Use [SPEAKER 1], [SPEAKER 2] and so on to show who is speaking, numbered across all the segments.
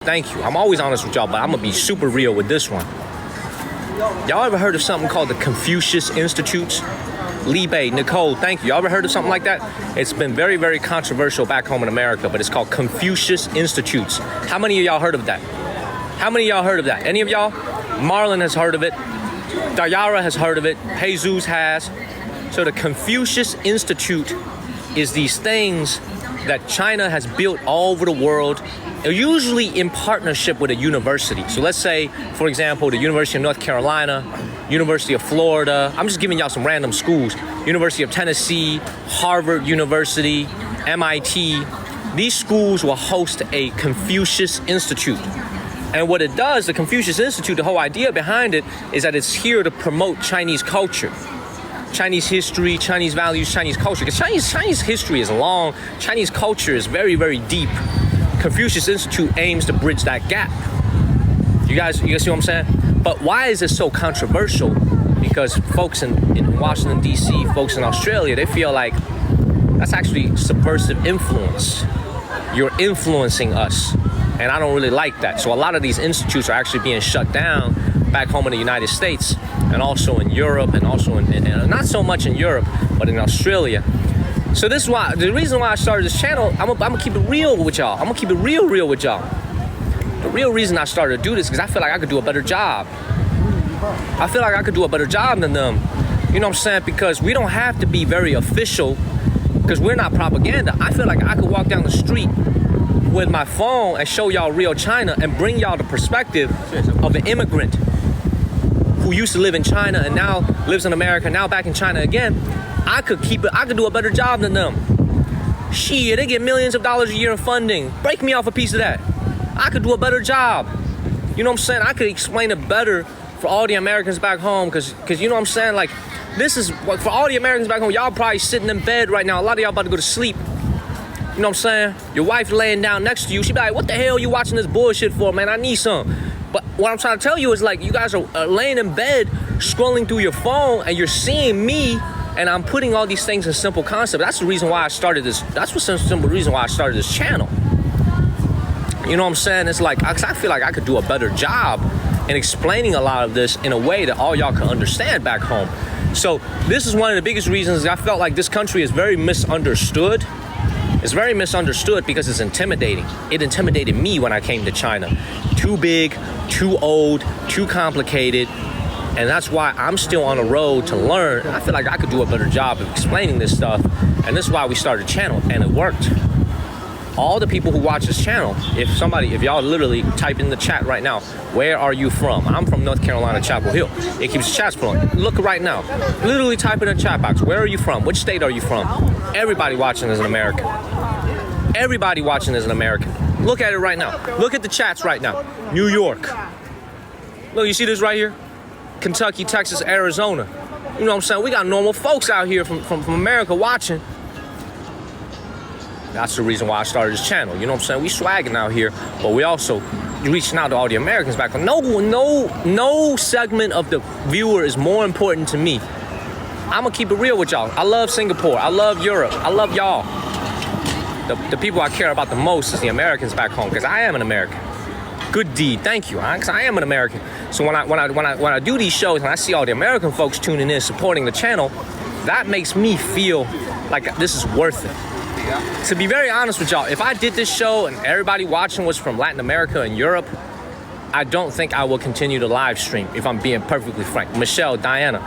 [SPEAKER 1] Thank you. I'm always honest with y'all, but I'm gonna be super real with this one. Y'all ever heard of something called the Confucius Institute? Libe, Nicole, thank you. Y'all ever heard of something like that? It's been very, very controversial back home in America, but it's called Confucius Institutes. How many of y'all heard of that? How many of y'all heard of that? Any of y'all? Marlon has heard of it. Dayara has heard of it. Jesus has. So the Confucius Institute is these things that China has built all over the world, usually in partnership with a university. So let's say, for example, the University of North Carolina, University of Florida. I'm just giving y'all some random schools. University of Tennessee, Harvard University, MIT. These schools will host a Confucius Institute. And what it does, the Confucius Institute, the whole idea behind it is that it's here to promote Chinese culture. Chinese history, Chinese values, Chinese culture. Because Chinese history is long. Chinese culture is very, very deep. Confucius Institute aims to bridge that gap. You guys see what I'm saying? But why is it so controversial? Because folks in Washington, D.C., folks in Australia, they feel like that's actually subversive influence. You're influencing us. And I don't really like that. So a lot of these institutes are actually being shut down back home in the United States and also in Europe and also in not so much in Europe, but in Australia. So this is why, the reason why I started this channel, I'm gonna keep it real with y'all. I'm gonna keep it real with y'all. The real reason I started to do this is because I feel like I could do a better job. I feel like I could do a better job than them. You know what I'm saying? Because we don't have to be very official because we're not propaganda. I feel like I could walk down the street with my phone and show y'all real China and bring y'all the perspective of an immigrant who used to live in China and now lives in America, now back in China again. I could do a better job than them. Shit, they get millions of dollars a year in funding. Break me off a piece of that. I could do a better job. You know what I'm saying? I could explain it better for all the Americans back home because you know what I'm saying? Like, this is, for all the Americans back home, y'all probably sitting in bed right now. A lot of y'all about to go to sleep. You know what I'm saying? Your wife laying down next to you. She be like, what the hell you watching this bullshit for, man? I need some. But what I'm trying to tell you is, like, you guys are laying in bed, scrolling through your phone, and you're seeing me, and I'm putting all these things in simple concept. That's the reason why I started this. That's the simple reason why I started this channel. You know what I'm saying? It's like, I feel like I could do a better job in explaining a lot of this in a way that all y'all can understand back home. So this is one of the biggest reasons I felt like this country is very misunderstood. It's very misunderstood because it's intimidating. It intimidated me when I came to China. Too big, too old, too complicated. And that's why I'm still on the road to learn. I feel like I could do a better job of explaining this stuff. And this is why we started a channel, and it worked. All the people who watch this channel, if y'all literally type in the chat right now, where are you from? I'm from North Carolina, Chapel Hill. It keeps the chats flowing. Look right now. Literally type in the chat box. Where are you from? Which state are you from? Everybody watching is an American. Everybody watching is an American. Look at it right now. Look at the chats right now. New York. Look, you see this right here? Kentucky, Texas, Arizona. You know what I'm saying? We got normal folks out here from America watching. That's the reason why I started this channel. You know what I'm saying? We swagging out here, but we also reaching out to all the Americans back home. No segment of the viewer is more important to me. I'm gonna keep it real with y'all. I love Singapore. I love Europe. I love y'all. The people I care about the most is the Americans back home, because I am an American. Good deed, thank you. Because I am an American. So when I do these shows and I see all the American folks tuning in, supporting the channel, that makes me feel like this is worth it. To be very honest with y'all, if I did this show and everybody watching was from Latin America and Europe, I don't think I will continue to live stream, if I'm being perfectly frank. Michelle, Diana,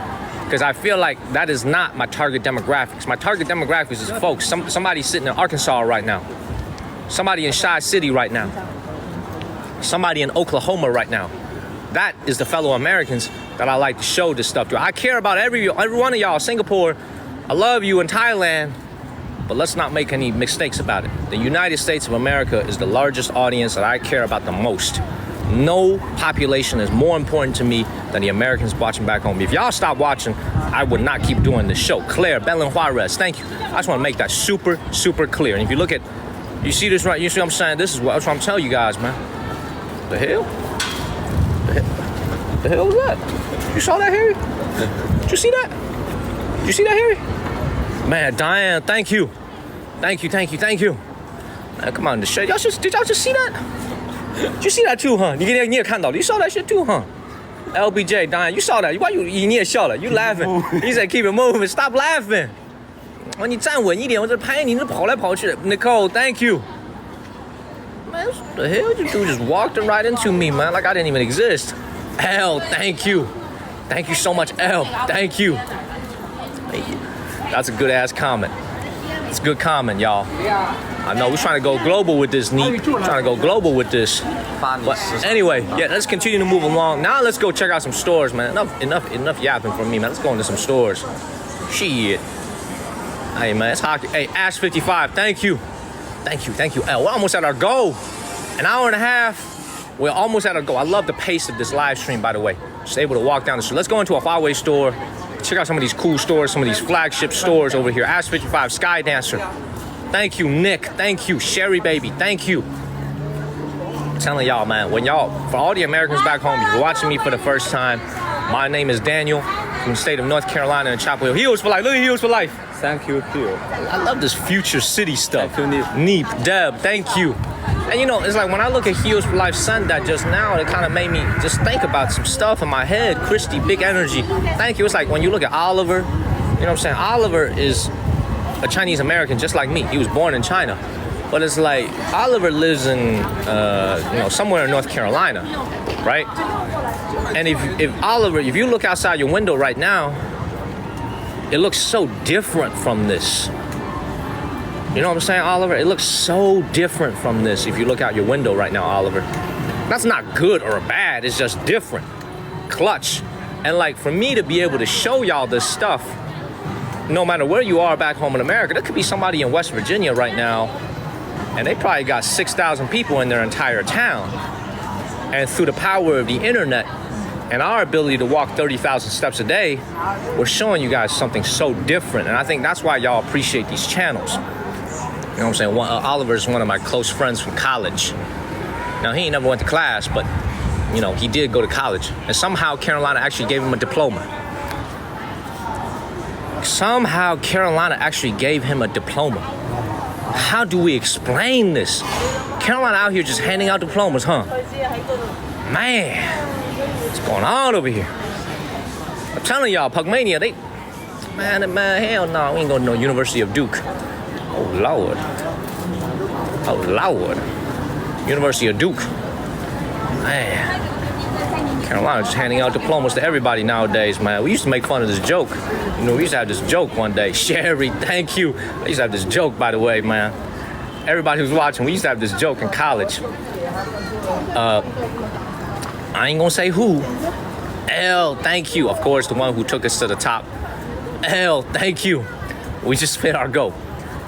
[SPEAKER 1] because I feel like that is not my target demographics. My target demographics is folks, somebody sitting in Arkansas right now, somebody in Shanghai City right now, somebody in Oklahoma right now. That is the fellow Americans that I like to show this stuff to. I care about every one of y'all. Singapore, I love you, in Thailand. But let's not make any mistakes about it. The United States of America is the largest audience that I care about the most. No population is more important to me than the Americans watching back home. If y'all stop watching, I would not keep doing this show. Claire, Belen Juarez, thank you. I just want to make that super, super clear. And if you look at, you see this right, you see what I'm saying? That's what I'm telling you guys, man. The hell? The hell was that? You saw that, Harry? Did you see that? Did you see that, Harry? Man, Diane, thank you. Thank you. Man, come on, did y'all just see that? You see that too, huh? 你也看到了 You saw that shit too, huh? LBJ, Don, you saw that. Why you 你也笑了 You laughing. He said keep it moving. Stop laughing. 你站稳一点，我在拍你，你跑来跑去。Nicole, thank you. Man, what the hell? You dude just walked right into me, man, like I didn't even exist. L, thank you. Thank you so much, L. Thank you. That's a good ass comment. It's a good comment, y'all. I know we're trying to go global with this, Neat. We're trying to go global with this. But anyway, yeah, let's continue to move along. Now let's go check out some stores, man. Enough yapping from me, man. Let's go into some stores. Shit. Hey, man, it's hockey. Hey, Ash 55, thank you. Thank you. We're almost at our goal. An hour and a half. We're almost at our goal. I love the pace of this live stream, by the way. Just able to walk down the street. Let's go into a Huawei store. Check out some of these cool stores, some of these flagship stores over here. Ash 55, Sky Dancer. Thank you, Nick. Thank you, Sherry Baby. Thank you. I'm telling y'all, man, for all the Americans back home, if you're watching me for the first time, my name is Daniel from the state of North Carolina in Chapel Hill. Heels for life. Look at Heels for life.
[SPEAKER 2] Thank you, Phil.
[SPEAKER 1] I love this future city stuff.
[SPEAKER 2] Thank you,
[SPEAKER 1] Neep, Deb, thank you. And you know, it's like when I look at Heels for Life Sunday just now, it kind of made me just think about some stuff in my head. Christy, big energy. Thank you. It's like when you look at Oliver, you know what I'm saying? Oliver is a Chinese American just like me. He was born in China. But it's like Oliver lives in, somewhere in North Carolina, right? And if you look outside your window right now, it looks so different from this. You know what I'm saying, Oliver? It looks so different from this if you look out your window right now, Oliver. That's not good or bad, it's just different. Clutch. And like for me to be able to show y'all this stuff, no matter where you are back home in America, there could be somebody in West Virginia right now, and they probably got 6,000 people in their entire town. And through the power of the internet and our ability to walk 30,000 steps a day, we're showing you guys something so different. And I think that's why y'all appreciate these channels. You know what I'm saying? Oliver's one of my close friends from college. Now, he ain't never went to class, but, you know, he did go to college. And somehow Carolina actually gave him a diploma. How do we explain this? Carolina out here just handing out diplomas, huh? Man, what's going on over here? I'm telling y'all, Pugmania, man, hell no, we ain't going to no University of Duke. Oh, Lord. University of Duke. Man. Carolina just handing out diplomas to everybody nowadays, man. We used to make fun of this joke. You know, we used to have this joke one day. Sherry, thank you. I used to have this joke, by the way, man. Everybody who's watching, we used to have this joke in college. I ain't gonna say who. L, thank you. Of course, the one who took us to the top. L, thank you. We just hit our goal.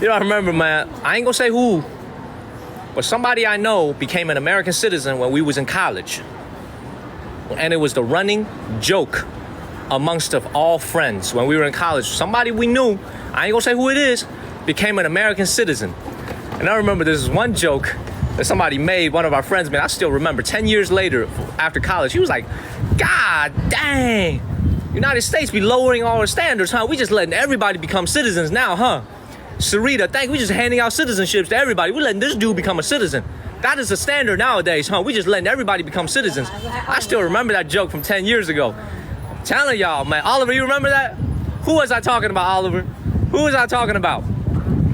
[SPEAKER 1] You know, I remember, man, I ain't gonna say who, but somebody I know became an American citizen when we was in college. And it was the running joke amongst of all friends when we were in college. Somebody we knew, I ain't gonna say who it is, became an American citizen. And I remember this one joke that somebody made, one of our friends, man, I still remember, 10 years later, after college, he was like, God dang, United States be lowering all our standards, huh? We just letting everybody become citizens now, huh? Sarita, we just handing out citizenships to everybody. We're letting this dude become a citizen. That is the standard nowadays, huh? We just letting everybody become citizens. I still remember that joke from 10 years ago. I'm telling y'all, man. Oliver, you remember that? Who was I talking about, Oliver? Who was I talking about?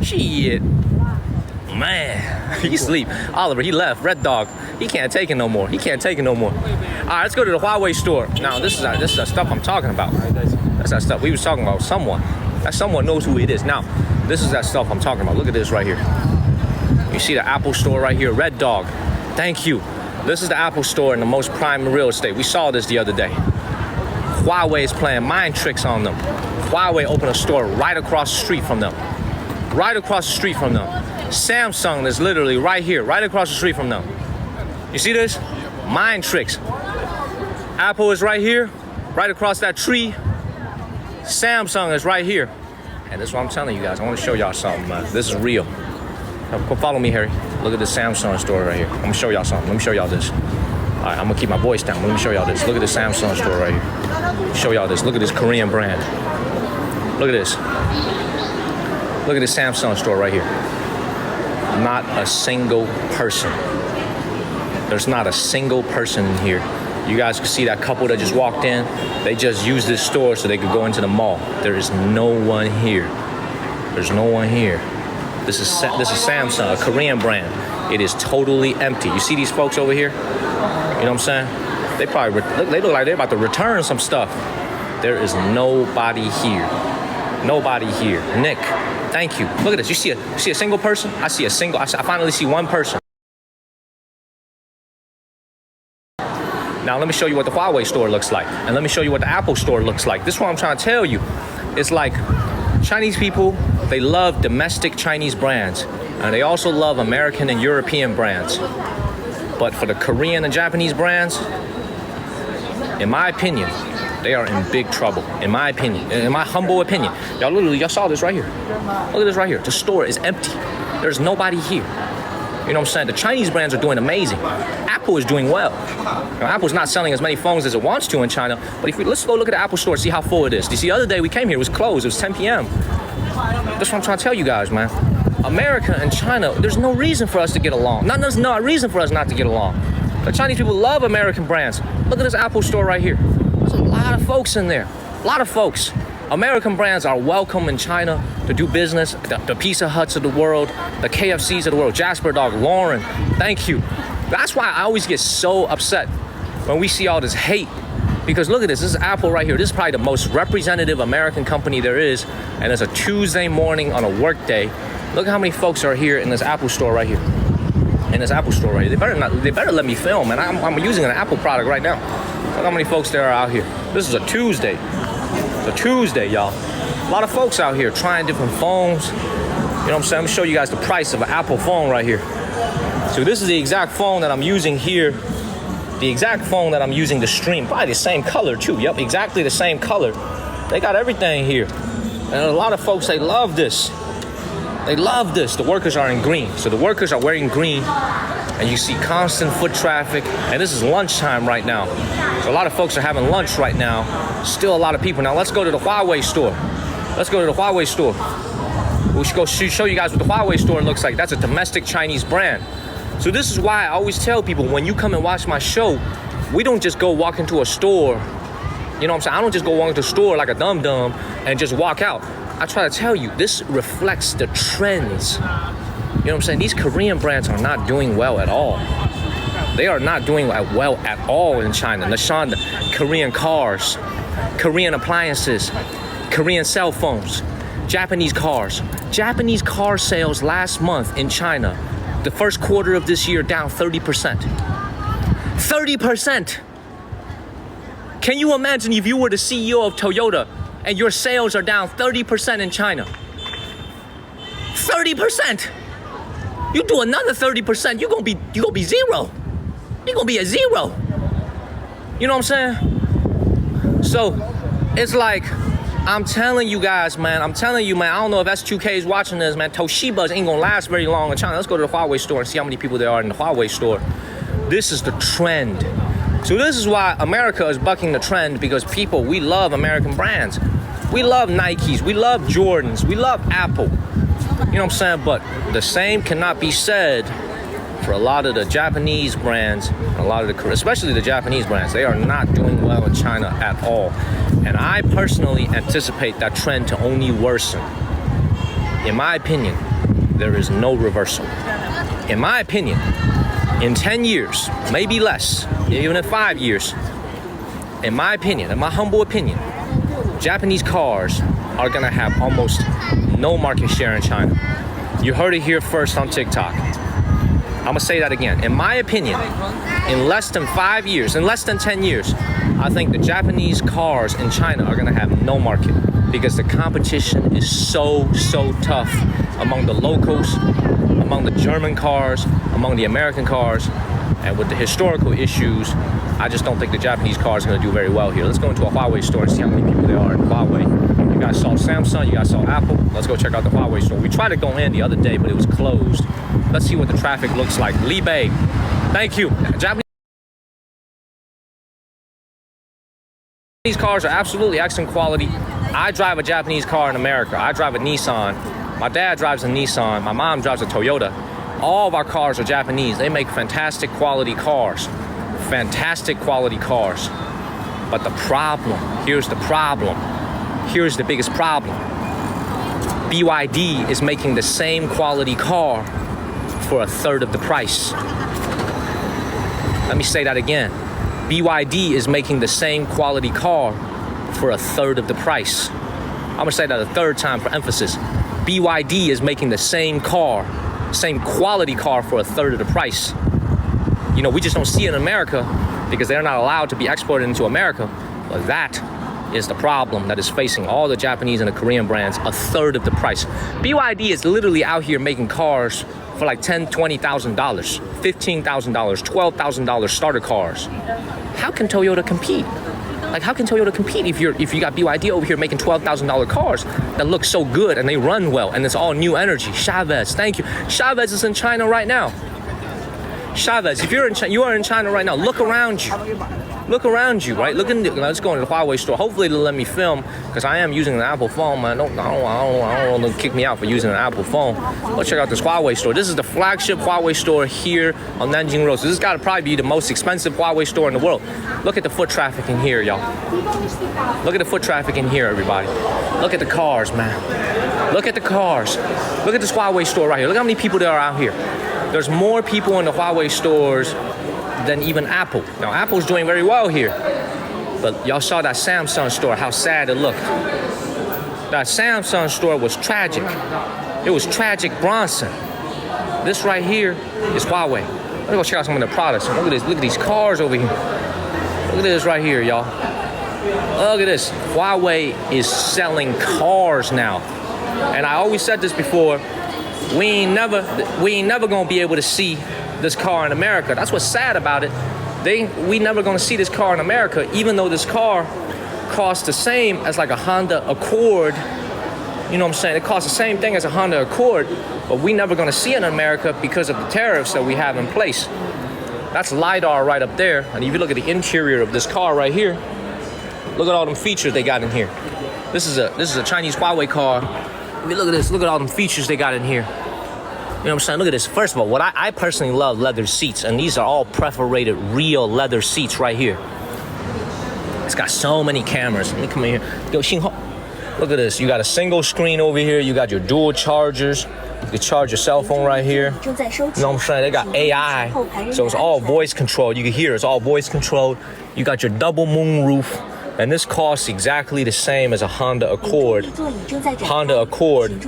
[SPEAKER 1] Shit. Man, he sleep. Oliver, he left. Red Dog. He can't take it no more. All right, let's go to the Huawei store. Now, this is the stuff I'm talking about. That's that stuff. We was talking about someone. That someone knows who it is. Now, this is that stuff I'm talking about. Look at this right here. You see the Apple store right here. Red Dog. Thank you. This is the Apple store in the most prime real estate. We saw this the other day. Huawei is playing mind tricks on them. Huawei opened a store right across the street from them. Samsung is literally right here, right across the street from them. You see this? Mind tricks. Apple is right here, right across that tree. Samsung is right here. And this is what I'm telling you guys. I want to show y'all something, man. This is real. Now, come follow me, Harry. Look at this Samsung store right here. I'm going to show y'all something. Let me show y'all this. All right, I'm going to keep my voice down. Let me show y'all this. Look at this Samsung store right here. Show y'all this. Look at this Korean brand. Look at this. Look at this Samsung store right here. Not a single person. There's not a single person in here. You guys can see that couple that just walked in. They just used this store so they could go into the mall. There is no one here. There's no one here. This is Samsung, a Korean brand. It is totally empty. You see these folks over here? You know what I'm saying? They probably they look like they're about to return some stuff. There is nobody here. Nobody here. Nick, thank you. Look at this. You see a single person? I finally see one person. Now let me show you what the Huawei store looks like. And let me show you what the Apple store looks like. This is what I'm trying to tell you. It's like Chinese people, they love domestic Chinese brands. And they also love American and European brands. But for the Korean and Japanese brands, in my opinion, they are in big trouble. In my opinion, in my humble opinion. Y'all saw this right here. Look at this right here. The store is empty. There's nobody here. You know what I'm saying? The Chinese brands are doing amazing. Apple is doing well. Now, Apple's not selling as many phones as it wants to in China, but let's go look at the Apple store, see how full it is. You see, the other day we came here, it was closed, it was 10 p.m. That's what I'm trying to tell you guys, man. America and China, there's no reason for us to get along. There's no reason for us not to get along. The Chinese people love American brands. Look at this Apple store right here. There's a lot of folks in there. A lot of folks. American brands are welcome in China to do business. The Pizza Huts of the world, the KFCs of the world, Jasper Dog, Lauren, thank you. That's why I always get so upset when we see all this hate. Because look at this is Apple right here. This is probably the most representative American company there is. And it's a Tuesday morning on a work day. Look at how many folks are here in this Apple store right here. In this Apple store right here. They better let me film, and I'm using an Apple product right now. Look how many folks there are out here. This is a Tuesday. It's a Tuesday, y'all. A lot of folks out here trying different phones. You know what I'm saying? I'm gonna show you guys the price of an Apple phone right here. So this is the exact phone that I'm using here. The exact phone that I'm using to stream. Probably the same color too. Yep, exactly the same color. They got everything here. And a lot of folks, they love this. They love this. The workers are in green. So the workers are wearing green. And you see constant foot traffic. And this is lunchtime right now. So a lot of folks are having lunch right now. Still a lot of people. Now let's go to the Huawei store. Let's go to the Huawei store. We should go show you guys what the Huawei store looks like. That's a domestic Chinese brand. So this is why I always tell people, when you come and watch my show, we don't just go walk into a store. You know what I'm saying? I don't just go walk into a store like a dum-dum and just walk out. I try to tell you, this reflects the trends. You know what I'm saying? These Korean brands are not doing well at all. They are not doing well at all in China. Nashan, Korean cars, Korean appliances, Korean cell phones, Japanese cars. Japanese car sales last month in China, the first quarter of this year, down 30%. 30%! Can you imagine if you were the CEO of Toyota and your sales are down 30% in China? 30%! You do another 30%, you're gonna be zero. You're gonna be at zero. You know what I'm saying? So, it's like, I'm telling you guys, man. I'm telling you, man. I don't know if S2K is watching this, man. Toshiba's ain't gonna last very long in China. Let's go to the Huawei store and see how many people there are in the Huawei store. This is the trend. So this is why America is bucking the trend, because people, we love American brands. We love Nikes. We love Jordans. We love Apple. You know what I'm saying? But the same cannot be said for a lot of the Japanese brands, especially the Japanese brands. They are not doing well in China at all. And I personally anticipate that trend to only worsen. In my opinion, there is no reversal. In my opinion, in 10 years, maybe less, even in 5 years, in my opinion, in my humble opinion, Japanese cars are gonna have almost no market share in China. You heard it here first on TikTok. I'm gonna say that again. In my opinion, in less than 5 years, in less than 10 years, I think the Japanese cars in China are gonna have no market, because the competition is so tough among the locals, among the German cars, among the American cars, and with the historical issues, I just don't think the Japanese cars are gonna do very well here. Let's go into a Huawei store and see how many people there are in Huawei. You guys saw Samsung, you guys saw Apple. Let's go check out the Huawei store. We tried to go in the other day, but it was closed. Let's see what the traffic looks like. Li Bei, thank you. Japanese cars are absolutely excellent quality. I drive a Japanese car in America. I drive a Nissan. My dad drives a Nissan. My mom drives a Toyota. All of our cars are Japanese. They make fantastic quality cars. Fantastic quality cars. But the problem, here's the problem. Here's the biggest problem. BYD is making the same quality car for a third of the price. Let me say that again. BYD is making the same quality car for a third of the price. I'm gonna say that a third time for emphasis. BYD is making the same car, same quality car for a third of the price. You know, we just don't see it in America because they're not allowed to be exported into America. But that is the problem that is facing all the Japanese and the Korean brands, a third of the price. BYD is literally out here making cars for like $10,000, $20,000, $15,000, $12,000 starter cars. How can Toyota compete? Like, how can Toyota compete if you got BYD over here making $12,000 cars that look so good and they run well and it's all new energy? Chavez, thank you. Chavez is in China right now. Chavez, if you are in China right now, look around you. Look around you, right? Let's go into the Huawei store. Hopefully they'll let me film because I am using an Apple phone, man. I don't want them to kick me out for using an Apple phone. Let's check out this Huawei store. This is the flagship Huawei store here on Nanjing Road. So this has got to probably be the most expensive Huawei store in the world. Look at the foot traffic in here, y'all. Look at the foot traffic in here, everybody. Look at the cars, man. Look at the cars. Look at this Huawei store right here. Look how many people there are out here. There's more people in the Huawei stores than even Apple. Now, Apple's doing very well here. But y'all saw that Samsung store, how sad it looked. That Samsung store was tragic. It was tragic Bronson. This right here is Huawei. Let's go check out some of the products. Look at this. Look at these cars over here. Look at this right here, y'all. Look at this. Huawei is selling cars now. And I always said this before. We ain't never gonna be able to see this car in America. That's what's sad about it. We never gonna see this car in America, even though this car costs the same as like a Honda Accord. You know what I'm saying? It costs the same thing as a Honda Accord, but we never gonna see it in America because of the tariffs that we have in place. That's LiDAR right up there. And if you look at the interior of this car right here, look at all them features they got in here. This is a Chinese Huawei car. I mean, look at this. Look at all them features they got in here. You know what I'm saying? Look at this. First of all, what I personally love leather seats, and these are all perforated real leather seats right here. It's got so many cameras. Let me come in here. Yo, Xingho. Look at this. You got a single screen over here. You got your dual chargers. You can charge your cell phone right here. You know what I'm saying? They got AI, so it's all voice controlled. You can hear it's all voice controlled. You got your double moon roof. And this costs exactly the same as a Honda Accord. Honda Accord.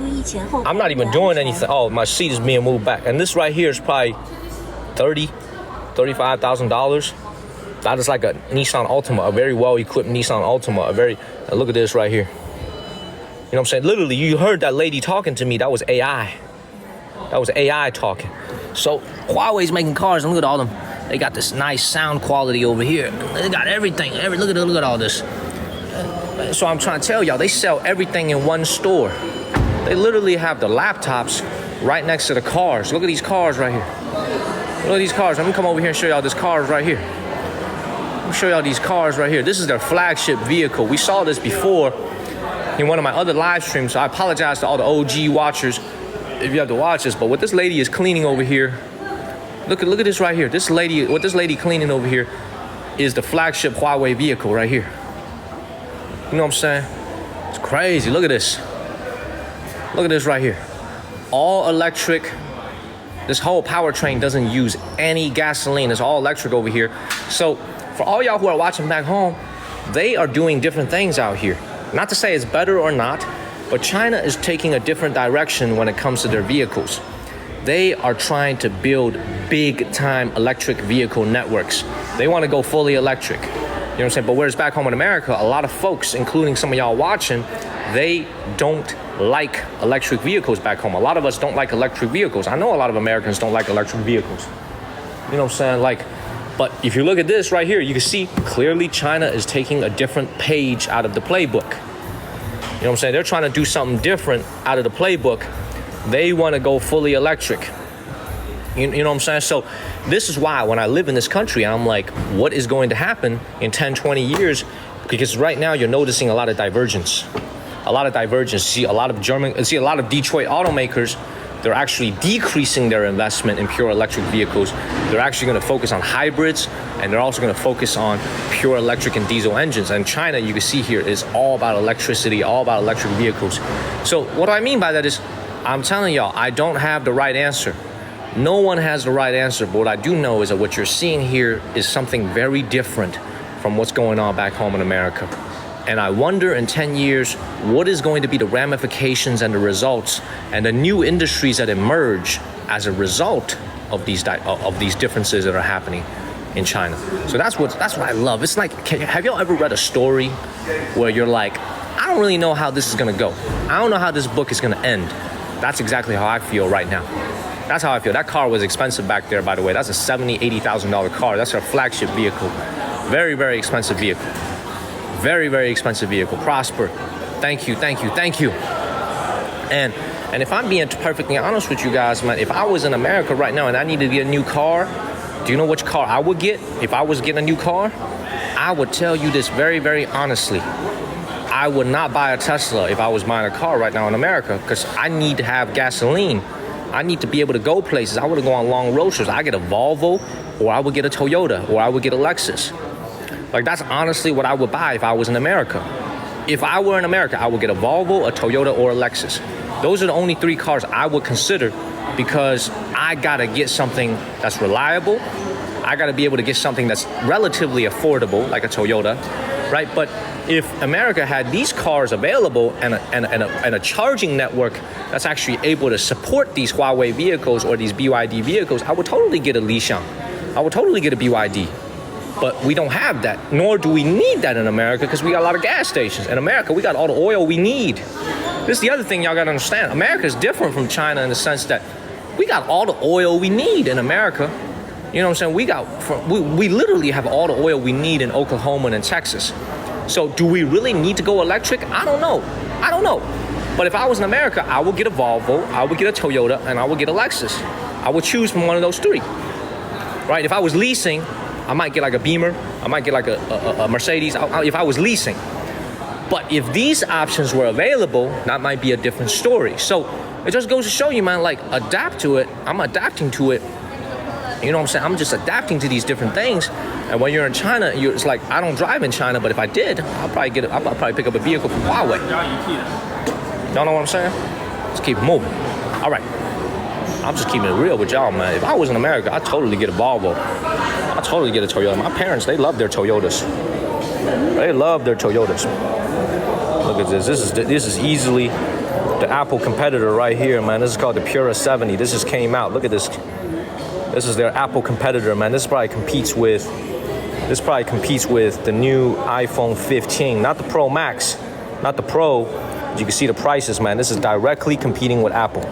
[SPEAKER 1] I'm not even doing anything. Oh, my seat is being moved back. And this right here is probably $35,000. That is like a Nissan Altima, a very well-equipped Nissan Altima. Look at this right here. You know what I'm saying? Literally, you heard that lady talking to me. That was AI. That was AI talking. So Huawei's making cars, and look at all them. They got this nice sound quality over here. They got everything. Look at all this. So I'm trying to tell y'all, they sell everything in one store. They literally have the laptops right next to the cars. Look at these cars right here. Look at these cars. Let me come over here and show y'all this cars right here. Let me show y'all these cars right here. This is their flagship vehicle. We saw this before in one of my other live streams, so I apologize to all the OG watchers if you have to watch this. But what this lady is cleaning over here, look at this right here. What this lady cleaning over here is the flagship Huawei vehicle right here. You know what I'm saying? It's crazy. Look at this. Look at this right here. All electric. This whole powertrain doesn't use any gasoline. It's all electric over here. So for all y'all who are watching back home, they are doing different things out here. Not to say it's better or not, but China is taking a different direction when it comes to their vehicles. They are trying to build big-time electric vehicle networks. They want to go fully electric. You know what I'm saying? But whereas back home in America, a lot of folks, including some of y'all watching, they don't like electric vehicles back home. A lot of us don't like electric vehicles. I know a lot of Americans don't like electric vehicles. You know what I'm saying? But if you look at this right here, you can see clearly China is taking a different page out of the playbook. You know what I'm saying? They're trying to do something different out of the playbook. They want to go fully electric. You know what I'm saying? So this is why when I live in this country, I'm like, what is going to happen in 10, 20 years? Because right now you're noticing a lot of divergence. See a lot of Detroit automakers they're actually decreasing their investment in pure electric vehicles. They're actually going to focus on hybrids, and they're also going to focus on pure electric and diesel engines. And China, you can see here, is all about electricity, all about electric vehicles. So what I mean by that is, I'm telling y'all, I don't have the right answer. No one has the right answer, but what I do know is that what you're seeing here is something very different from what's going on back home in America. And I wonder in 10 years, what is going to be the ramifications and the results and the new industries that emerge as a result of these differences that are happening in China. So that's what I love. It's like, have y'all ever read a story where you're like, I don't really know how this is gonna go. I don't know how this book is gonna end. That's exactly how I feel right now. That's how I feel. That car was expensive back there, by the way. That's a $70,000, $80,000 car. That's our flagship vehicle. Very, very expensive vehicle. Very, very expensive vehicle. Prosper. Thank you, thank you, thank you. And if I'm being perfectly honest with you guys, man, if I was in America right now and I needed to get a new car, do you know which car I would get if I was getting a new car? I would tell you this very, very honestly. I would not buy a Tesla if I was buying a car right now in America, because I need to have gasoline. I need to be able to go places. I would go on long road trips. I get a Volvo, or I would get a Toyota, or I would get a Lexus. Like, that's honestly what I would buy if I was in America. If I were in America, I would get a Volvo, a Toyota, or a Lexus. Those are the only three cars I would consider, because I gotta get something that's reliable. I gotta be able to get something that's relatively affordable, like a Toyota, right? But if America had these cars available and a charging network that's actually able to support these Huawei vehicles or these BYD vehicles, I would totally get a Li Xiang. I would totally get a BYD. But we don't have that, nor do we need that in America, because we got a lot of gas stations. In America, we got all the oil we need. This is the other thing y'all gotta understand. America is different from China in the sense that we got all the oil we need in America. You know what I'm saying? We literally have all the oil we need in Oklahoma and in Texas. So do we really need to go electric? I don't know. But if I was in America, I would get a Volvo, I would get a Toyota, and I would get a Lexus. I would choose from one of those three, right? If I was leasing, I might get like a Beamer. I might get like a Mercedes if I was leasing. But if these options were available, that might be a different story. So it just goes to show you, man, like, adapt to it. I'm adapting to it. You know what I'm saying? I'm just adapting to these different things. And when you're in China, it's like, I don't drive in China, but if I did, I'll probably pick up a vehicle from Huawei. Y'all know what I'm saying? Let's keep it moving. All right. I'm just keeping it real with y'all, man. If I was in America, I'd totally get a Volvo. I'd totally get a Toyota. My parents, they love their Toyotas. They love their Toyotas. Look at this. This is easily the Apple competitor right here, man. This is called the Pura 70. This just came out. Look at this. This is their Apple competitor, man. This probably competes with the new iPhone 15. Not the Pro Max, not the Pro. You can see the prices, man. This is directly competing with Apple.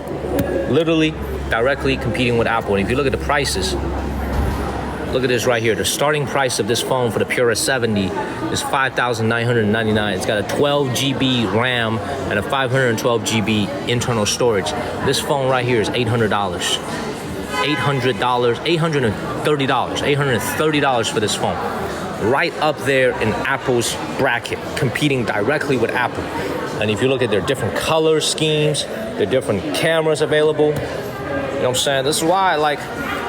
[SPEAKER 1] Literally directly competing with Apple. And if you look at the prices, look at this right here. The starting price of this phone for the Pura 70 is $5,999. It's got a 12 GB RAM and a 512 GB internal storage. This phone right here is $800. $830 for this phone. Right up there in Apple's bracket, competing directly with Apple. And if you look at their different color schemes, their different cameras available, you know what I'm saying? This is why, like,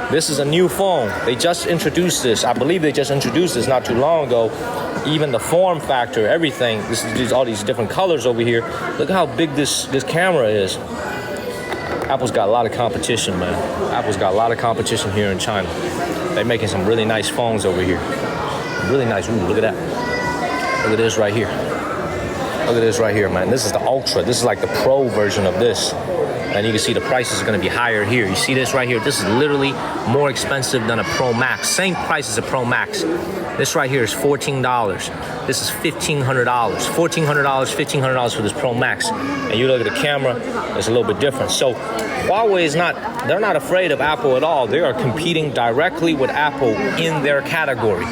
[SPEAKER 1] this is a new phone. They just introduced this. I believe they just introduced this not too long ago. Even the form factor, everything. This is all these different colors over here. Look how big this camera is. Apple's got a lot of competition, man. Apple's got a lot of competition here in China. They're making some really nice phones over here. Really nice. Ooh, look at that. Look at this right here. Look at this right here, man. This is the Ultra. This is like the Pro version of this. And you can see the prices are going to be higher here. You see this right here? This is literally more expensive than a Pro Max. Same price as a Pro Max. This right here is $14. This is $1,500. $1,400, $1,500 for this Pro Max. And you look at the camera, it's a little bit different. So Huawei is they're not afraid of Apple at all. They are competing directly with Apple in their category.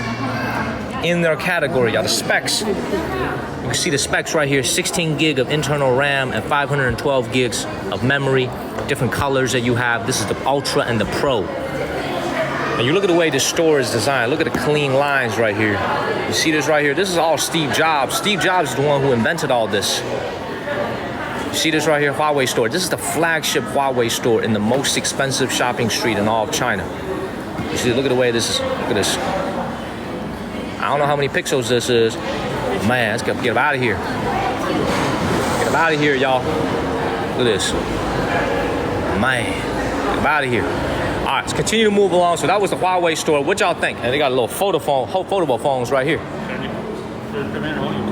[SPEAKER 1] In their category, y'all. The specs. You can see the specs right here, 16 gig of internal RAM and 512 gigs of memory, different colors that you have. This is the Ultra and the Pro. And you look at the way this store is designed. Look at the clean lines right here. You see this right here? This is all Steve Jobs. Steve Jobs is the one who invented all this. See this right here, Huawei store. This is the flagship Huawei store in the most expensive shopping street in all of China. You see, look at the way this is. Look at this. I don't know how many pixels this is. Man, let's get out of here. Get out of here, y'all. Look at this. Man, get out of here. All right, let's continue to move along. So that was the Huawei store. What y'all think? And they got a little foldable phones right here.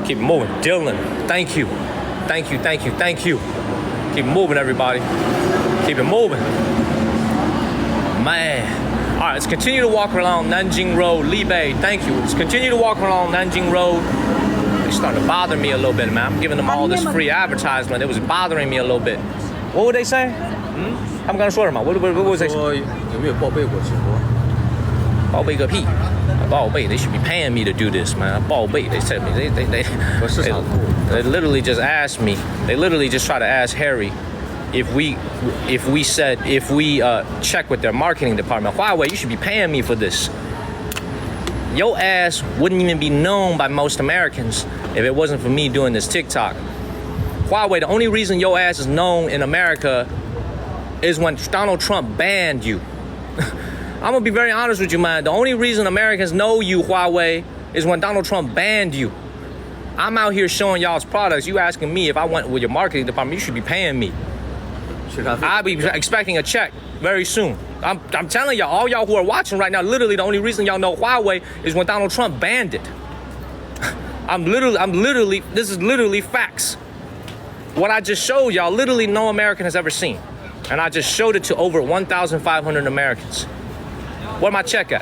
[SPEAKER 1] Keep moving. Dylan, thank you. Thank you, thank you, thank you. Keep moving, everybody. Keep it moving. Man. All right, let's continue to walk along Nanjing Road. Libe, thank you. Let's continue to walk along Nanjing Road. It's starting to bother me a little bit, man. I'm giving them all this free advertisement. It was bothering me a little bit. What would they say? 他们刚才说什么？ What was they say?
[SPEAKER 2] 说有没有报备过直播？
[SPEAKER 1] 报备个屁！报备 They should be paying me to do this, man. 报备 They said me. They literally just asked me. They literally just try to ask Harry if we check with their marketing department. Huawei, you should be paying me for this. Your ass wouldn't even be known by most Americans if it wasn't for me doing this TikTok. Huawei, the only reason your ass is known in America is when Donald Trump banned you. I'm gonna be very honest with you, man. The only reason Americans know you, Huawei, is when Donald Trump banned you. I'm out here showing y'all's products. You asking me if I went with your marketing department, you should be paying me. I'll be expecting a check very soon. I'm telling y'all, all y'all who are watching right now, literally the only reason y'all know Huawei is when Donald Trump banned it. This is literally facts. What I just showed y'all, literally no American has ever seen. And I just showed it to over 1,500 Americans. Where my check at?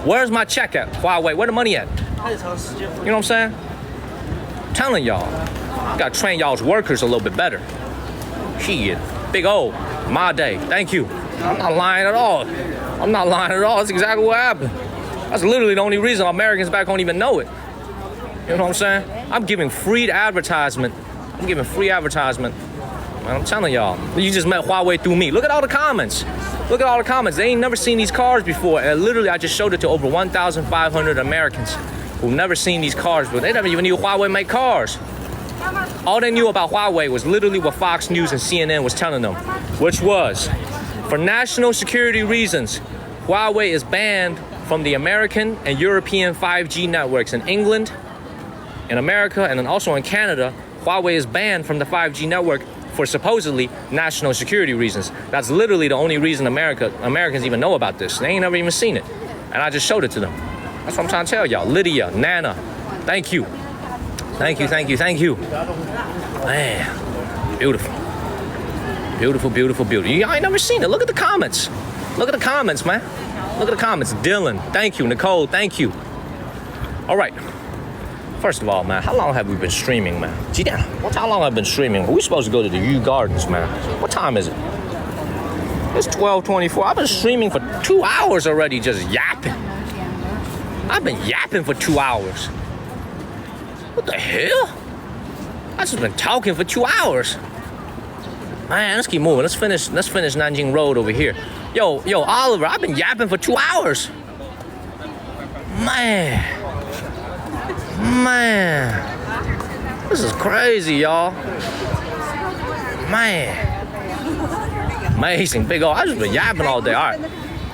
[SPEAKER 1] Where's my check at? Huawei, where the money at? You know what I'm saying? I'm telling y'all, gotta train y'all's workers a little bit better. Shit, big O, my day, thank you. I'm not lying at all. I'm not lying at all, that's exactly what happened. That's literally the only reason Americans back don't even know it. You know what I'm saying? I'm giving free advertisement. And I'm telling y'all, you just met Huawei through me. Look at all the comments. Look at all the comments. They ain't never seen these cars before. And literally, I just showed it to over 1,500 Americans who've never seen these cars before. They never even knew Huawei made cars. All they knew about Huawei was literally what Fox News and CNN was telling them, which was, for national security reasons, Huawei is banned from the American and European 5G networks. In England, in America, and then also in Canada, Huawei is banned from the 5G network for supposedly national security reasons. That's literally the only reason Americans even know about this. They ain't never even seen it. And I just showed it to them. That's what I'm trying to tell y'all. Lydia, Nana, thank you. Thank you, thank you, thank you. Man, beautiful. Beautiful, beautiful, beautiful. Y'all ain't never seen it. Look at the comments. Look at the comments, man. Look at the comments. Dylan, thank you. Nicole, thank you. All right. First of all, man, how long have we been streaming, man? How long have I been streaming? We're supposed to go to the U Gardens, man. What time is it? It's 12:24. I've been streaming for 2 hours already, just yapping. I've been yapping for 2 hours. What the hell? I've just been talking for 2 hours. Man, let's keep moving. Let's finish Nanjing Road over here. Yo, Oliver, I've been yapping for 2 hours. Man, this is crazy, y'all. Man, amazing, big O. I just been yapping all day. All right,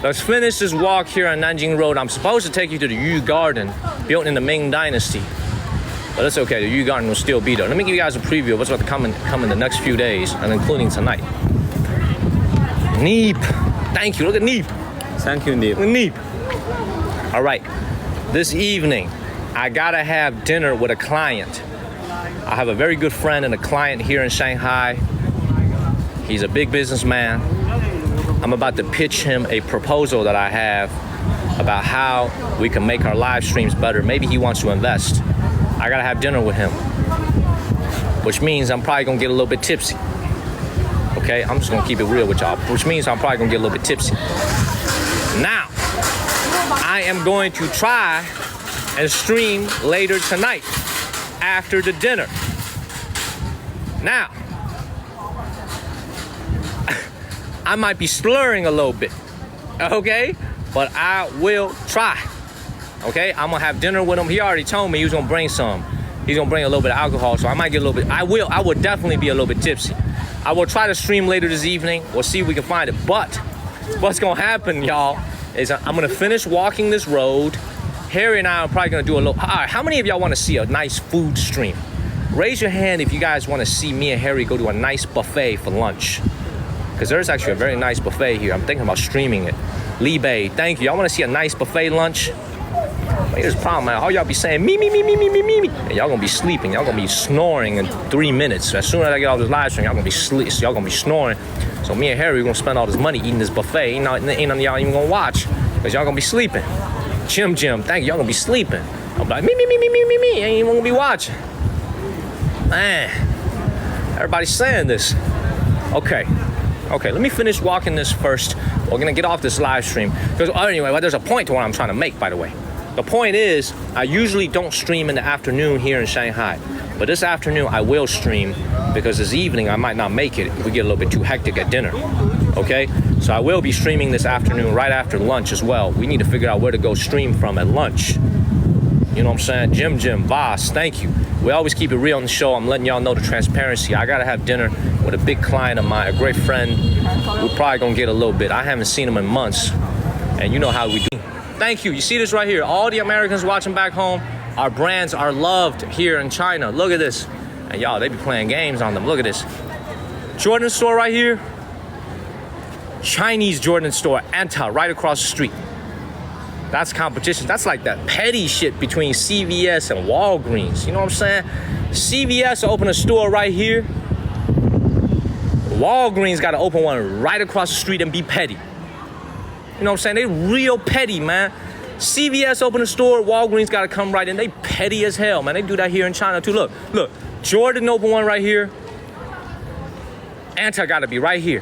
[SPEAKER 1] let's finish this walk here on Nanjing Road. I'm supposed to take you to the Yu Garden, built in the Ming Dynasty, but that's okay. The Yu Garden will still be there. Let me give you guys a preview of what's about to come in the next few days, and including tonight. Neep, thank you. Look at Neep.
[SPEAKER 2] Thank you, Neep.
[SPEAKER 1] Neep. All right, this evening, I gotta have dinner with a client. I have a very good friend and a client here in Shanghai. He's a big businessman. I'm about to pitch him a proposal that I have about how we can make our live streams better. Maybe he wants to invest. I gotta have dinner with him, which means I'm probably gonna get a little bit tipsy. Okay, I'm just gonna keep it real with y'all, which means I'm probably gonna get a little bit tipsy. Now, I am going to try and stream later tonight after the dinner. Now, I might be slurring a little bit, okay? But I will try, okay? I'm gonna have dinner with him. He already told me he was gonna bring some He's gonna bring a little bit of alcohol, so I might get a little bit. I will definitely be a little bit tipsy. I will try to stream later this evening. We'll see if we can find it. But what's gonna happen, y'all, is I'm gonna finish walking this road. Harry and I are probably gonna do a little. All right, how many of y'all want to see a nice food stream? Raise your hand if you guys want to see me and Harry go to a nice buffet for lunch. Because there's actually a very nice buffet here. I'm thinking about streaming it. Li Bei, thank you. Y'all want to see a nice buffet lunch? But here's the problem, man. All y'all be saying me. And y'all gonna be sleeping. Y'all gonna be snoring in 3 minutes. As soon as I get off this live stream, y'all gonna be y'all gonna be snoring. So me and Harry, we're gonna spend all this money eating this buffet. Ain't none of y'all even gonna watch. Because y'all gonna be sleeping. Jim, thank you. Y'all gonna be sleeping. I'm like, me. Ain't even gonna be watching. Man, everybody's saying this. Okay, let me finish walking this first. We're gonna get off this live stream. Because anyway, well, there's a point to what I'm trying to make, by the way. The point is, I usually don't stream in the afternoon here in Shanghai. But this afternoon, I will stream because this evening, I might not make it if we get a little bit too hectic at dinner. Okay? So I will be streaming this afternoon right after lunch as well. We need to figure out where to go stream from at lunch. You know what I'm saying? Jim, Voss, thank you. We always keep it real on the show. I'm letting y'all know the transparency. I gotta have dinner with a big client of mine, a great friend. We're probably gonna get a little bit. I haven't seen him in months. And you know how we do. Thank you. You see this right here? All the Americans watching back home, our brands are loved here in China. Look at this. And y'all, they be playing games on them. Look at this. Jordan store right here. Chinese Jordan store, Anta, right across the street. That's competition. That's like that petty shit between CVS and Walgreens. You know what I'm saying? CVS open a store right here. Walgreens got to open one right across the street and be petty. You know what I'm saying? They real petty, man. CVS open a store, Walgreens got to come right in. They petty as hell, man. They do that here in China too. Look. Jordan open one right here. Anta got to be right here.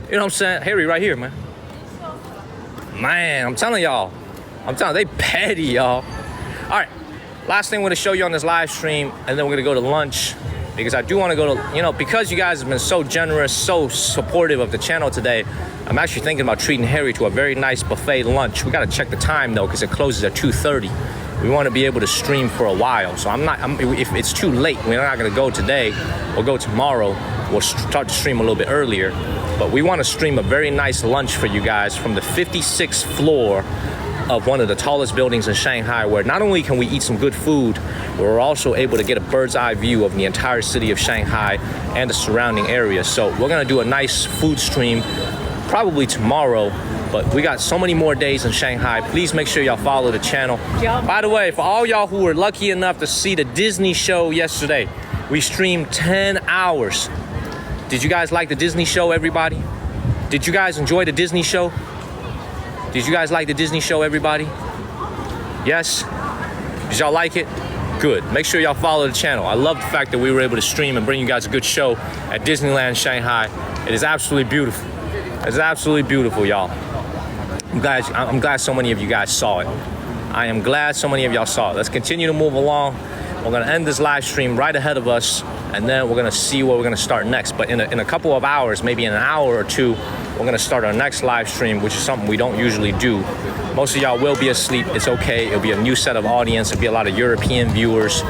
[SPEAKER 1] You know what I'm saying? Harry right here, man. Man, I'm telling y'all. They petty, y'all. All right, last thing we're gonna show you on this live stream, and then we're gonna go to lunch, because I do wanna go to, because you guys have been so generous, so supportive of the channel today, I'm actually thinking about treating Harry to a very nice buffet lunch. We gotta check the time though, because it closes at 2:30. We wanna be able to stream for a while, so if it's too late, we're not gonna go today, we'll go tomorrow. We'll start to stream a little bit earlier. But we want to stream a very nice lunch for you guys from the 56th floor of one of the tallest buildings in Shanghai, where not only can we eat some good food, but we're also able to get a bird's eye view of the entire city of Shanghai and the surrounding area. So we're going to do a nice food stream probably tomorrow, but we got so many more days in Shanghai. Please make sure y'all follow the channel. By the way, for all y'all who were lucky enough to see the Disney show yesterday, we streamed 10 hours. Did you guys like the Disney show, everybody? Did you guys enjoy the Disney show? Did you guys like the Disney show, everybody? Yes? Did y'all like it? Good. Make sure y'all follow the channel. I love the fact that we were able to stream and bring you guys a good show at Disneyland Shanghai. It is absolutely beautiful. It's absolutely beautiful, y'all. I'm glad so many of you guys saw it. I am glad so many of y'all saw it. Let's continue to move along. We're gonna end this live stream right ahead of us, and then we're gonna see where we're gonna start next. But in a couple of hours, maybe in an hour or two, we're gonna start our next live stream, which is something we don't usually do. Most of y'all will be asleep. It's okay. It'll be a new set of audience. It'll be a lot of European viewers.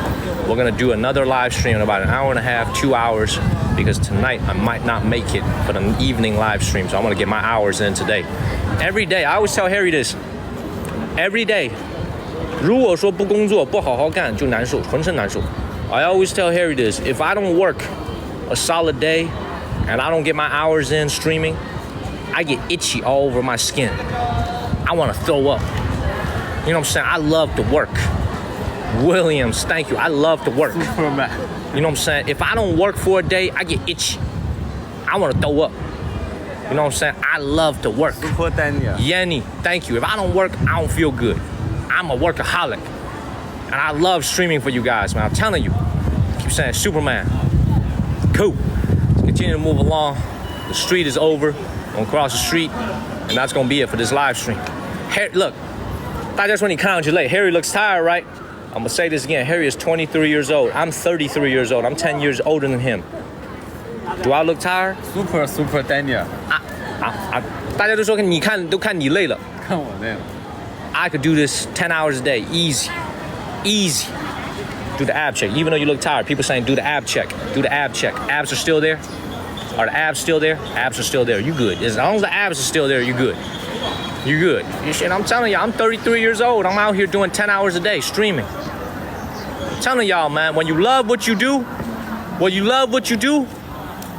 [SPEAKER 1] We're gonna do another live stream in about an hour and a half, 2 hours, because tonight I might not make it for the evening live stream. So I wanna get my hours in today. Every day, I always tell Harry this. Every day. 如果说不工作不好好干就难受，浑身难受。I always tell Harry this. If I don't work a solid day and I don't get my hours in streaming, I get itchy all over my skin. I want to throw up. You know what I'm saying? I love to work. Williams, thank you. I love to work.
[SPEAKER 2] Superman.
[SPEAKER 1] You know what I'm saying? If I don't work for a day, I get itchy. I want to throw up. You know what I'm saying? I love to work.
[SPEAKER 2] Super Daniel.
[SPEAKER 1] Yenny, thank you. If I don't work, I don't feel good. I'm a workaholic. And I love streaming for you guys, man. I'm telling you. I keep saying Superman. Cool. Let's continue to move along. The street is over. I'm gonna cross the street. And that's gonna be it for this live stream. Look, 大家说你看上去累. Harry looks tired, right? I'm gonna say this again. Harry is 23 years old. I'm 33 years old. I'm 10 years older than him. Do I look tired?
[SPEAKER 2] Super Daniel.
[SPEAKER 1] 大家都说都看你累了。
[SPEAKER 2] 看我累了。
[SPEAKER 1] I could do this 10 hours a day, easy. Do the ab check. Even though you look tired, people saying do the ab check. Do the ab check. Abs are still there? Are the abs still there? Abs are still there. You good. As long as the abs are still there, you good. You good. And I'm telling you, I'm 33 years old. I'm out here doing 10 hours a day streaming. I'm telling y'all, man, when you love what you do,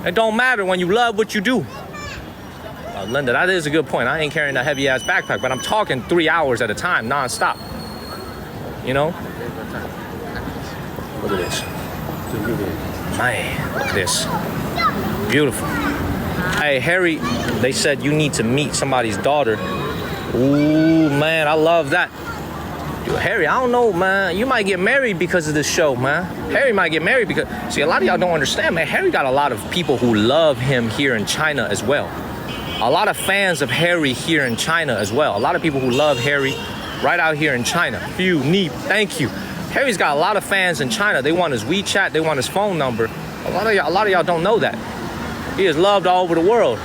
[SPEAKER 1] it don't matter when you love what you do. Linda, that is a good point. I ain't carrying a heavy ass backpack, but I'm talking 3 hours at a time, non-stop. You know? Look at this. Man, look at this. Beautiful. Hey, Harry, they said you need to meet somebody's daughter. Ooh, man, I love that. Dude, Harry, I don't know, man. You might get married because of this show, man. Harry might get married because... See, a lot of y'all don't understand, man. Harry got a lot of people who love him here in China as well. A lot of fans of Harry here in China as well. A lot of people who love Harry right out here in China. Few, neep, thank you. Harry's got a lot of fans in China. They want his WeChat. They want his phone number. A lot of y'all don't know that. He is loved all over the world.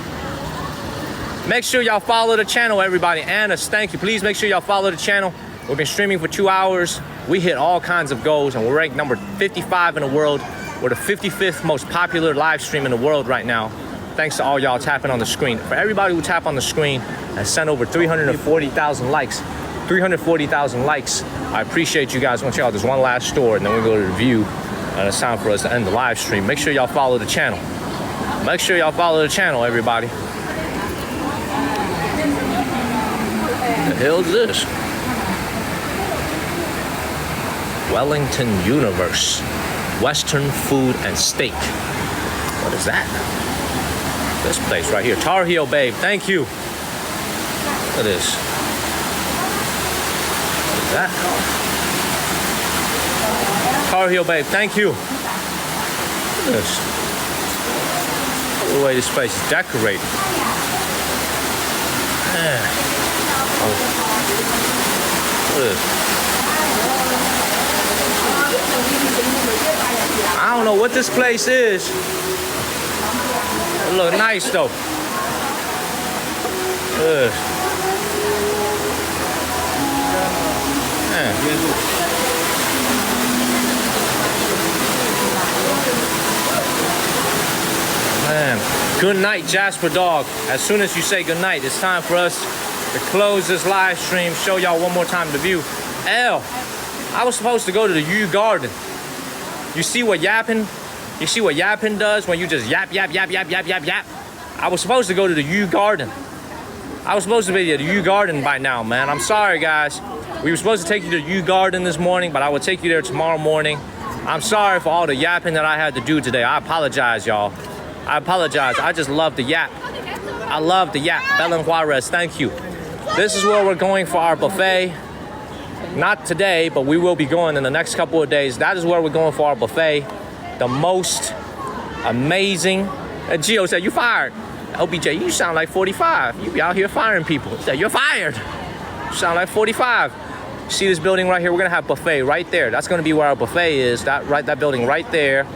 [SPEAKER 1] Make sure y'all follow the channel, everybody. Anna, thank you. Please make sure y'all follow the channel. We've been streaming for 2 hours. We hit all kinds of goals, and we're ranked number 55 in the world. We're the 55th most popular live stream in the world right now. Thanks to all y'all tapping on the screen. For everybody who tap on the screen and sent over 340,000 likes. 340,000 likes. I appreciate you guys. I want to check out this one last store, and then we go to the view. And it's time for us to end the live stream. Make sure y'all follow the channel. Make sure y'all follow the channel, everybody. The hell's this? Wellington Universe. Western food and steak. What is that? This place right here. Tar Heel Babe, thank you. Look at this. What is that? Tar Heel Babe, thank you. Look at this. Look at the way this place is decorated. Man. Oh. Look at this. I don't know what this place is. It look nice though. Man. Good night, Jasper Dog. As soon as you say good night, it's time for us to close this live stream. Show y'all one more time the view. I was supposed to go to the Yu Garden. You see what yapping? You see what yapping does when you just yap, yap, yap, yap, yap, yap, yap? I was supposed to go to the Yu Garden. I was supposed to be at the Yu Garden by now, man. I'm sorry, guys. We were supposed to take you to the Yu Garden this morning, but I will take you there tomorrow morning. I'm sorry for all the yapping that I had to do today. I apologize, y'all. I apologize. I just love the yap. I love the yap. Belen Juarez, thank you. This is where we're going for our buffet. Not today, but we will be going in the next couple of days. That is where we're going for our buffet. The most amazing. Gio said, you fired. LBJ, you sound like 45. You be out here firing people. He said, you're fired. You sound like 45. See this building right here? We're gonna have buffet right there. That's gonna be where our buffet is. That building right there.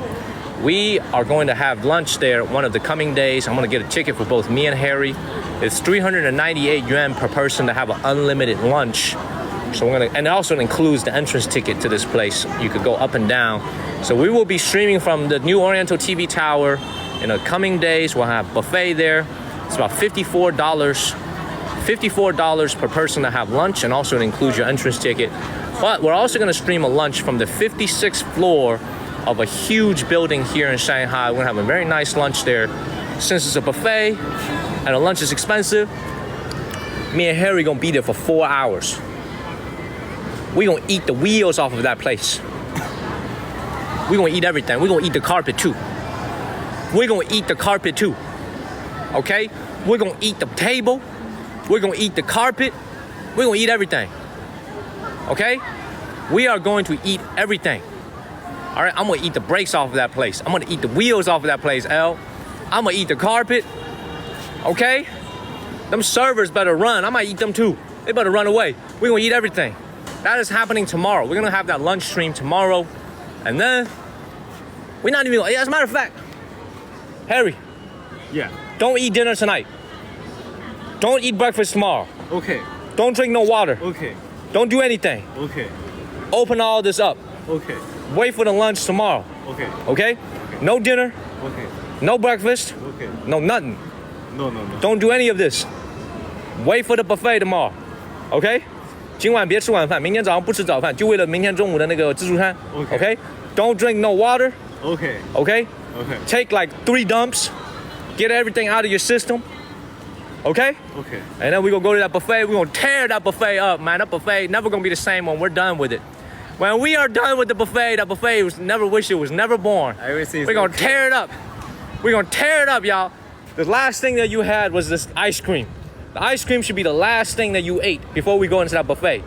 [SPEAKER 1] We are going to have lunch there one of the coming days. I'm gonna get a ticket for both me and Harry. It's 398 yuan per person to have an unlimited lunch. So we're gonna, and it also includes the entrance ticket to this place. You could go up and down. So we will be streaming from the new Oriental TV Tower in the coming days. We'll have buffet there. It's about $54 per person to have lunch, and also it includes your entrance ticket. But we're also gonna stream a lunch from the 56th floor of a huge building here in Shanghai. We're gonna have a very nice lunch there. Since it's a buffet and the lunch is expensive, me and Harry gonna be there for 4 hours. We gonna eat the wheels off of that place. We gonna eat everything. We gonna eat the carpet too. We're gonna eat the carpet too. Okay? We're gonna eat the table. We're gonna eat the carpet. We're gonna eat everything. Okay? We are going to eat everything. All right, I'm gonna eat the brakes off of that place. I'm gonna eat the wheels off of that place, L. I'm gonna eat the carpet. Okay? Them servers better run. I might eat them too. They better run away. We're gonna eat everything. That is happening tomorrow. We're gonna have that lunch stream tomorrow. And then, we're not even, as a matter of fact, Harry.
[SPEAKER 2] Yeah.
[SPEAKER 1] Don't eat dinner tonight. Don't eat breakfast tomorrow.
[SPEAKER 2] Okay.
[SPEAKER 1] Don't drink no water.
[SPEAKER 2] Okay.
[SPEAKER 1] Don't do anything.
[SPEAKER 2] Okay.
[SPEAKER 1] Open all this up.
[SPEAKER 2] Okay.
[SPEAKER 1] Wait for the lunch tomorrow.
[SPEAKER 2] Okay.
[SPEAKER 1] Okay? No dinner,
[SPEAKER 2] Okay.
[SPEAKER 1] no breakfast,
[SPEAKER 2] Okay.
[SPEAKER 1] no nothing.
[SPEAKER 2] No.
[SPEAKER 1] Don't do any of this. Wait for the buffet tomorrow. Okay? 今晚别吃晚饭，明天早上不吃早饭，就为了明天中午的那个自助餐。
[SPEAKER 2] Okay.
[SPEAKER 1] Okay? Don't drink no water.
[SPEAKER 2] Okay.
[SPEAKER 1] Okay?
[SPEAKER 2] Okay.
[SPEAKER 1] Take like 3 dumps. Get everything out of your system. Okay?
[SPEAKER 2] Okay.
[SPEAKER 1] And then we gonna go to that buffet. We're gonna tear that buffet up, man. That buffet never gonna be the same when we're done with it. When we are done with the buffet, that buffet was never wish it was never born.
[SPEAKER 2] Everything's
[SPEAKER 1] We're gonna
[SPEAKER 2] okay.
[SPEAKER 1] tear it up. We're gonna tear it up, y'all. The last thing that you had was this ice cream. The ice cream should be the last thing that you ate before we go into that buffet.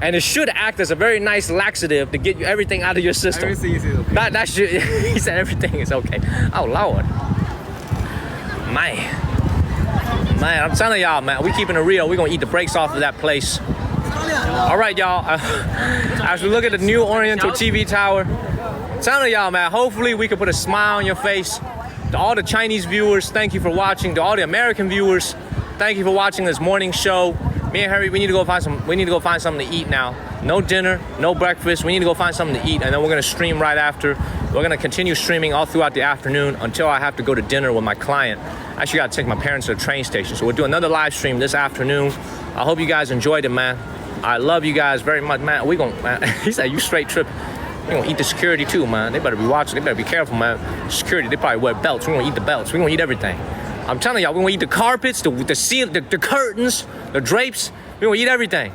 [SPEAKER 1] And it should act as a very nice laxative to get you everything out of your system.
[SPEAKER 2] Everything is okay.
[SPEAKER 1] That should, he said everything is okay. Oh, Lord. Man, I'm telling y'all, man, we keeping it real. We're gonna eat the brakes off of that place. All right, y'all. As we look at the new Oriental TV tower, I'm telling y'all, man, hopefully we can put a smile on your face. To all the Chinese viewers, thank you for watching. To all the American viewers, thank you for watching this morning show. Me and Harry, we need to go find something to eat now. No dinner, no breakfast. We need to go find something to eat, and then we're gonna stream right after. We're gonna continue streaming all throughout the afternoon until I have to go to dinner with my client. I actually gotta take my parents to the train station, so we'll do another live stream this afternoon. I hope you guys enjoyed it, man. I love you guys very much, man. Man, he said you straight trip. We're gonna eat the security too, man. They better be watching. They better be careful, man. Security, they probably wear belts. We're gonna eat the belts. We're gonna eat everything. I'm telling y'all, we're gonna eat the carpets, the curtains, the drapes. We're gonna eat everything.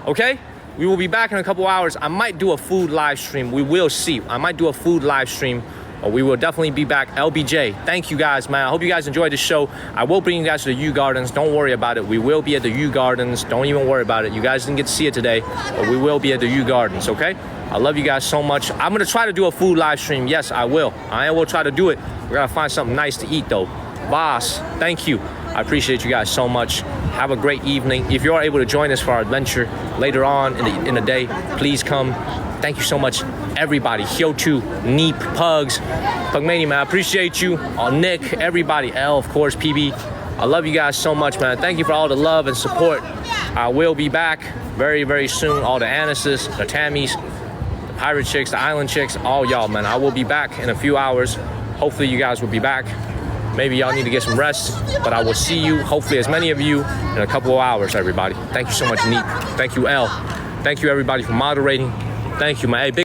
[SPEAKER 1] Okay? We will be back in a couple hours. I might do a food live stream. We will see. I might do a food live stream. Or we will definitely be back. LBJ, thank you guys, man. I hope you guys enjoyed the show. I will bring you guys to the U Gardens. Don't worry about it. We will be at the U Gardens. Don't even worry about it. You guys didn't get to see it today, but we will be at the U Gardens, okay? I love you guys so much. I'm gonna try to do a food live stream. Yes, I will. I will try to do it. We gotta find something nice to eat though. Boss, thank you. I appreciate you guys so much. Have a great evening. If you are able to join us for our adventure later on in the day, please come. Thank you so much, everybody. Hyo2, Neep, Pugs, Pugmania, man. I appreciate you. Nick, everybody. L, of course, PB. I love you guys so much, man. Thank you for all the love and support. I will be back very, very soon. All the Annises, the Tammys, the Pirate Chicks, the Island Chicks, all y'all, man. I will be back in a few hours. Hopefully you guys will be back. Maybe y'all need to get some rest, but I will see you, hopefully as many of you, in a couple of hours, everybody. Thank you so much, Neep. Thank you, L. Thank you, everybody, for moderating. Thank you, man. Hey, big